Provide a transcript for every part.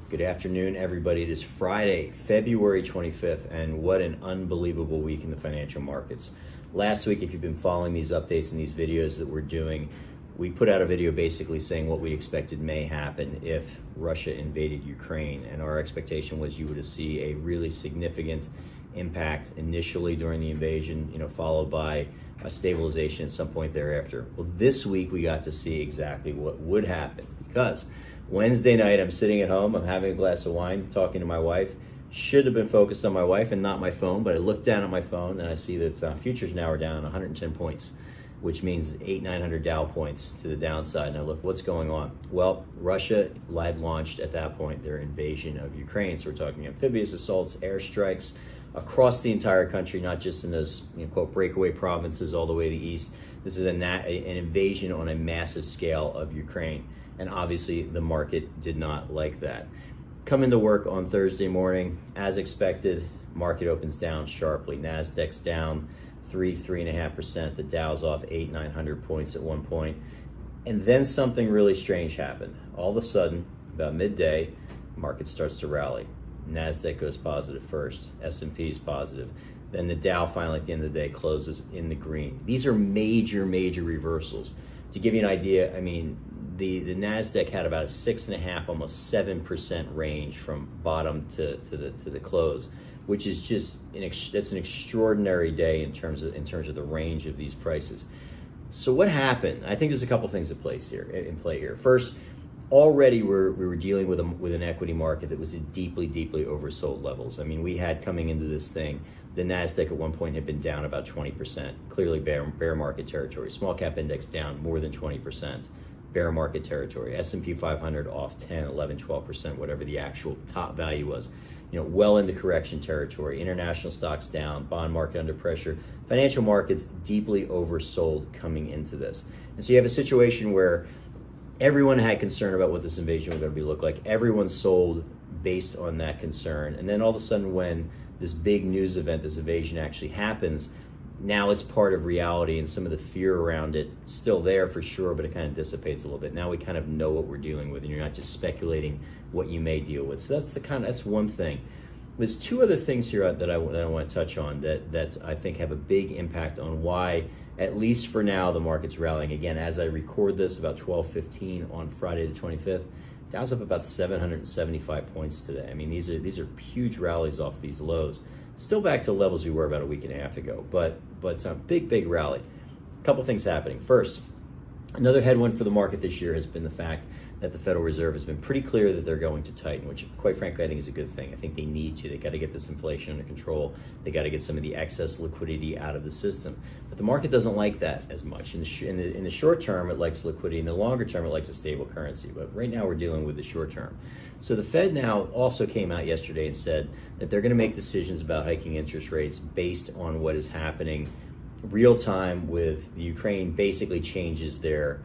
Good afternoon, everybody. It is Friday, February 25th, and what an unbelievable week in the financial markets. Last week, if you've been following these updates and these videos that we're doing, we put out a video basically saying what we expected may happen if Russia invaded Ukraine, and our expectation was you would see a really significant impact initially during the invasion, followed by a stabilization at some point thereafter. Well, this week we got to see exactly what would happen, because Wednesday night, I'm sitting at home, I'm having a glass of wine, talking to my wife. Should have been focused on my wife and not my phone, but I look down at my phone and I see that futures now are down 110 points, which means 900 Dow points to the downside. And I look, what's going on? Well, Russia had launched at that point their invasion of Ukraine. So we're talking amphibious assaults, airstrikes across the entire country, not just in those quote breakaway provinces all the way to the east. This is an invasion on a massive scale of Ukraine. And obviously the market did not like that. Come into work on Thursday morning, as expected, market opens down sharply. Nasdaq's down 3.5%. The Dow's off 900 points at one point. And then something really strange happened. All of a sudden, about midday, market starts to rally. Nasdaq goes positive first, S&P is positive. Then the Dow finally at the end of the day closes in the green. These are major reversals. To give you an idea, the Nasdaq had about a 6.5%, almost 7% range from bottom to the close, which is just that's an extraordinary day in terms of the range of these prices. So what happened? I think there's a couple things in play here. First, already we were dealing with an equity market that was at deeply oversold levels. We had coming into this thing, the Nasdaq at one point had been down about 20%, clearly bear market territory. Small cap index down more than 20%. Bear market territory. S&P 500 off 10, 11, 12%, whatever the actual top value was. Well into correction territory. International stocks down, bond market under pressure. Financial markets deeply oversold coming into this. And so you have a situation where everyone had concern about what this invasion was going to look like. Everyone sold based on that concern. And then all of a sudden when this big news event, this invasion actually happens, now it's part of reality, and some of the fear around it still there for sure, but it kind of dissipates a little bit. Now we kind of know what we're dealing with, and you're not just speculating what you may deal with. So that's one thing. There's two other things here that I want to touch on that I think have a big impact on why, at least for now, the market's rallying. Again, as I record this, about 12:15 on Friday the 25th, Dow's up about 775 points today. These are huge rallies off these lows. Still back to levels we were about a week and a half ago, but it's a big rally. A couple things happening. First, another headwind for the market this year has been the fact that the Federal Reserve has been pretty clear that they're going to tighten, which quite frankly I think is a good thing. I think they need to. They got to get this inflation under control. They got to get some of the excess liquidity out of the system. But the market doesn't like that as much. In the short term, it likes liquidity. In the longer term, it likes a stable currency. But right now, we're dealing with the short term. So the Fed now also came out yesterday and said that they're going to make decisions about hiking interest rates based on what is happening real time with the Ukraine. Basically changes their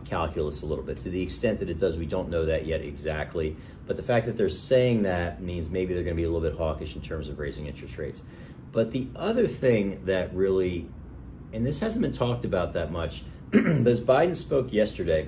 calculus a little bit. To the extent that it does, we don't know that yet exactly. But the fact that they're saying that means maybe they're going to be a little bit hawkish in terms of raising interest rates. But the other thing that really, and this hasn't been talked about that much, but as Biden spoke yesterday,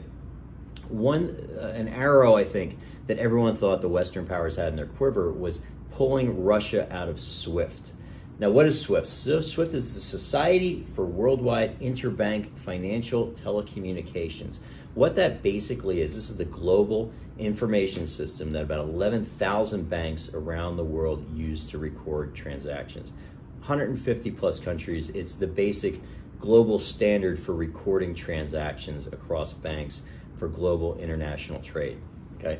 an arrow I think that everyone thought the Western powers had in their quiver was pulling Russia out of SWIFT. Now, what is SWIFT? So SWIFT is the Society for Worldwide Interbank Financial Telecommunications. What that basically is, this is the global information system that about 11,000 banks around the world use to record transactions. 150 plus countries. It's the basic global standard for recording transactions across banks for global international trade. Okay.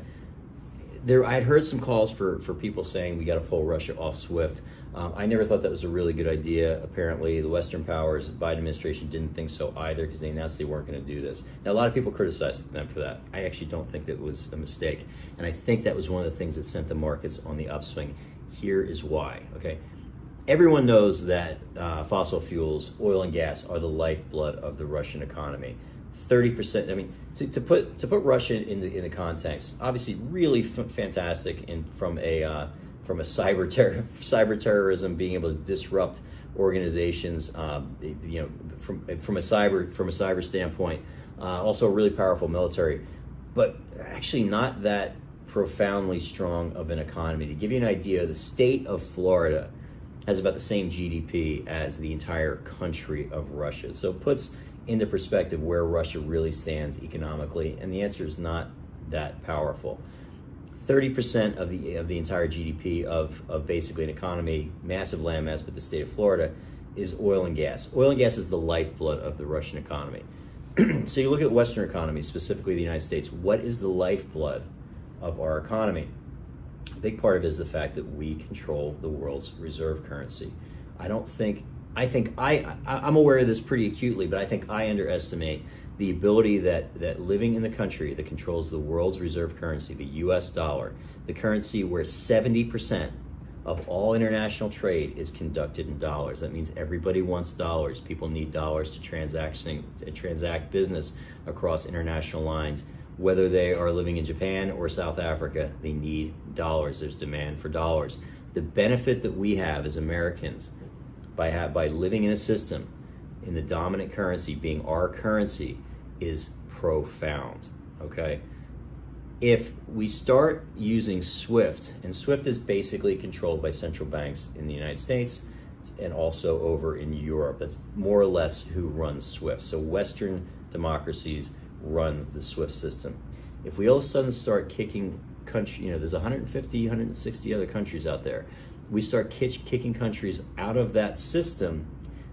I'd heard some calls for people saying we got to pull Russia off SWIFT. I never thought that was a really good idea. Apparently, the Western powers, the Biden administration didn't think so either, because they announced they weren't going to do this. Now, a lot of people criticized them for that. I actually don't think that was a mistake, and I think that was one of the things that sent the markets on the upswing. Here is why. Okay, everyone knows that fossil fuels, oil and gas, are the lifeblood of the Russian economy. 30%. To put Russia in the context, obviously, really fantastic from a cyber terrorism, being able to disrupt organizations, from a cyber standpoint. Also, a really powerful military, but actually not that profoundly strong of an economy. To give you an idea, the state of Florida has about the same GDP as the entire country of Russia. So it puts into perspective where Russia really stands economically, and the answer is not that powerful. 30% of the entire GDP of basically an economy, massive landmass, but the state of Florida, is oil and gas. Oil and gas is the lifeblood of the Russian economy. So you look at Western economies, specifically the United States, what is the lifeblood of our economy? A big part of it is the fact that we control the world's reserve currency. I'm aware of this pretty acutely, but I think I underestimate the ability that living in the country that controls the world's reserve currency, the US dollar, the currency where 70% of all international trade is conducted in dollars. That means everybody wants dollars. People need dollars to transact business across international lines. Whether they are living in Japan or South Africa, they need dollars. There's demand for dollars. The benefit that we have as Americans by living in a system in the dominant currency being our currency is profound, okay? If we start using SWIFT, and SWIFT is basically controlled by central banks in the United States and also over in Europe. That's more or less who runs SWIFT. So Western democracies run the SWIFT system. If we all of a sudden start kicking there's 150, 160 other countries out there. We start kicking countries out of that system,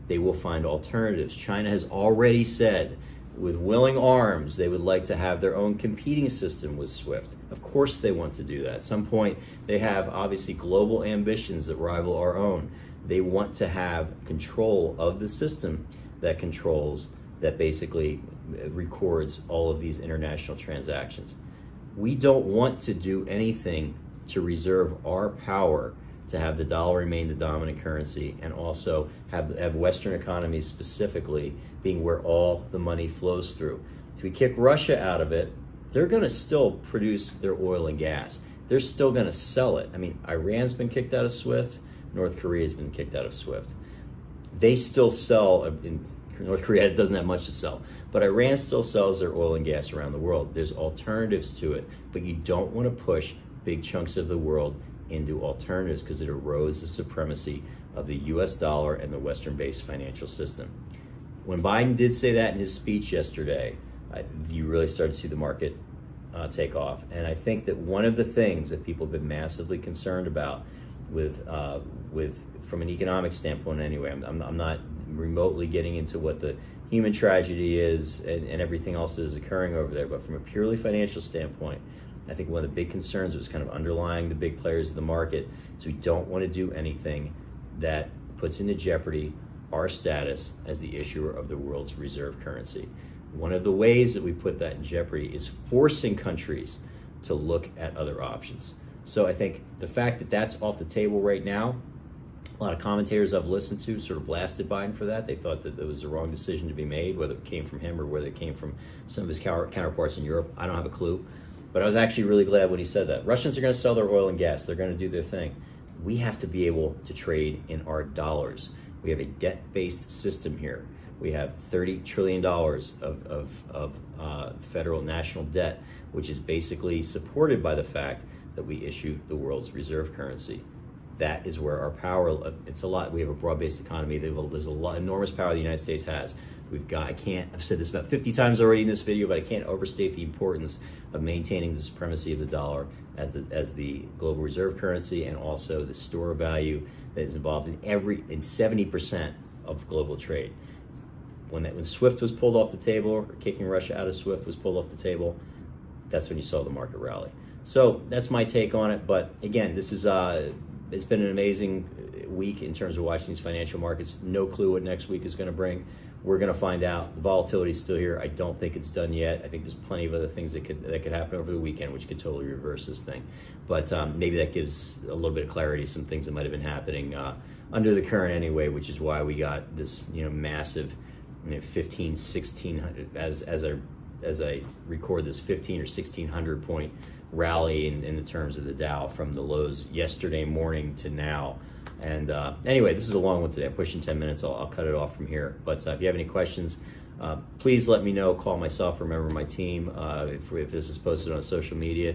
they will find alternatives. China has already said with willing arms they would like to have their own competing system with SWIFT. Of course they want to do that. At some point they have obviously global ambitions that rival our own. They want to have control of the system that basically records all of these international transactions. We don't want to do anything to reserve our power to have the dollar remain the dominant currency and also have Western economies specifically being where all the money flows through. If we kick Russia out of it, they're going to still produce their oil and gas. They're still going to sell it. I mean, Iran's been kicked out of SWIFT. North Korea's been kicked out of SWIFT. They still sell, in North Korea doesn't have much to sell, but Iran still sells their oil and gas around the world. There's alternatives to it, but you don't want to push big chunks of the world into alternatives because it erodes the supremacy of the US dollar and the Western-based financial system. When Biden did say that in his speech yesterday, you really started to see the market take off. And I think that one of the things that people have been massively concerned about from an economic standpoint anyway, I'm not remotely getting into what the human tragedy is and everything else that is occurring over there, but from a purely financial standpoint, I think one of the big concerns that was kind of underlying the big players of the market is we don't want to do anything that puts into jeopardy our status as the issuer of the world's reserve currency. One of the ways that we put that in jeopardy is forcing countries to look at other options. So I think the fact that that's off the table right now, a lot of commentators I've listened to sort of blasted Biden for that. They thought that it was the wrong decision to be made, whether it came from him or whether it came from some of his counterparts in Europe. I don't have a clue. But I was actually really glad when he said that. Russians are going to sell their oil and gas. They're going to do their thing. We have to be able to trade in our dollars. We have a debt-based system here. We have $30 trillion of federal national debt, which is basically supported by the fact that we issue the world's reserve currency. That is where our power, it's a lot. We have a broad-based economy. There's a lot, enormous power the United States has. I've said this about 50 times already in this video, but I can't overstate the importance of maintaining the supremacy of the dollar as the global reserve currency and also the store of value that is involved in 70% of global trade. When SWIFT was pulled off the table, or kicking Russia out of SWIFT was pulled off the table, that's when you saw the market rally. So that's my take on it. But again, this is it's been an amazing week in terms of watching these financial markets. No clue what next week is going to bring. We're going to find out. The volatility is still here. I don't think it's done yet. I think there's plenty of other things that could happen over the weekend, which could totally reverse this thing. But maybe that gives a little bit of clarity, some things that might have been happening under the current anyway, which is why we got this massive 15, 1600 as I record this 15 or 1600 point rally in the terms of the Dow from the lows yesterday morning to now. And anyway, this is a long one today. I'm pushing 10 minutes. I'll cut it off from here. But if you have any questions, please let me know. Call myself or a member of my team if this is posted on social media.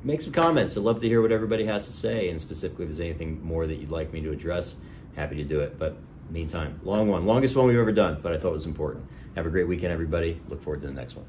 make some comments. I'd love to hear what everybody has to say, and specifically if there's anything more that you'd like me to address, happy to do it. But meantime, long one, longest one we've ever done, but I thought it was important. Have a great weekend, everybody. Look forward to the next one.